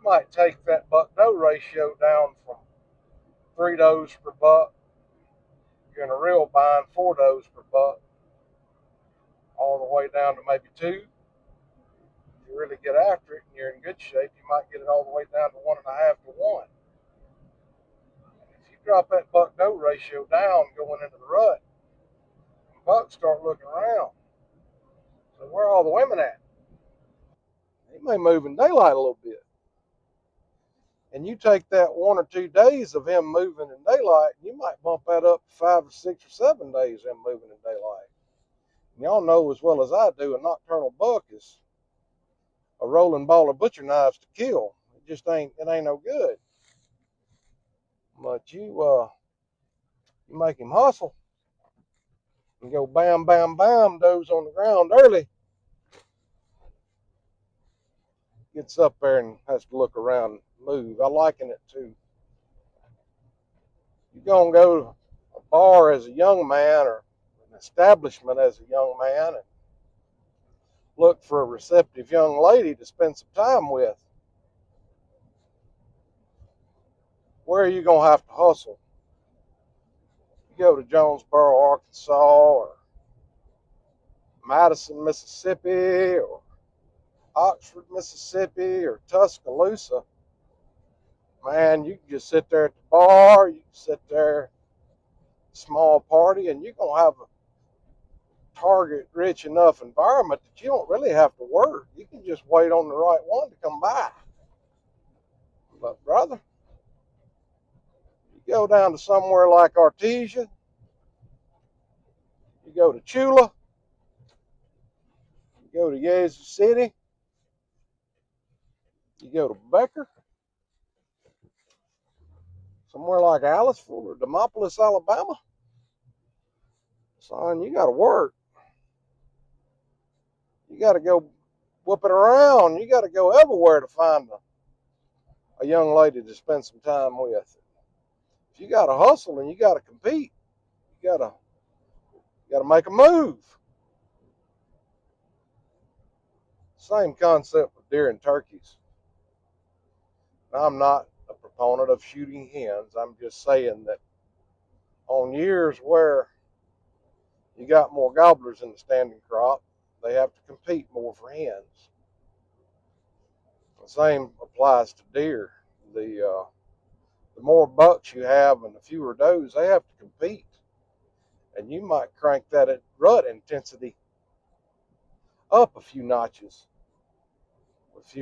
might take that buck-doe ratio down from 3 does per buck. You're in a real bind, 4 does per buck, all the way down to maybe 2. If you really get after it and you're in good shape, you might get it all the way down to 1.5 to 1. If you drop that buck-doe ratio down going into the rut, bucks start looking around. So where are all the women at? They may move in daylight a little bit. And you take that 1 or 2 days of him moving in daylight, and you might bump that up to 5 or 6 or 7 days of him moving in daylight. And y'all know as well as I do, a nocturnal buck is a rolling ball of butcher knives to kill. It ain't no good. But you make him hustle and go bam, bam, bam, doze on the ground early. Gets up there and has to look around and move. I liken it to, you're going to go to a bar as a young man or an establishment as a young man and look for a receptive young lady to spend some time with. Where are you going to have to hustle? You go to Jonesboro, Arkansas, or Madison, Mississippi, or Oxford, Mississippi, or Tuscaloosa. Man, you can just sit there at the bar, you can sit there, small party, and you're going to have a target-rich enough environment that you don't really have to work. You can just wait on the right one to come by. But, brother, you go down to somewhere like Artesia, you go to Chula, you go to Yazoo City, you go to Becker, somewhere like Aliceville or Demopolis, Alabama, son, you got to work. You got to go whooping around. You got to go everywhere to find a young lady to spend some time with. If you got to hustle and you got to compete, you got to make a move. Same concept with deer and turkeys. Now, I'm not a proponent of shooting hens. I'm just saying that on years where you got more gobblers in the standing crop, they have to compete more for hens. The same applies to deer. The more bucks you have and the fewer does, they have to compete. And you might crank that rut intensity up a few notches with fewer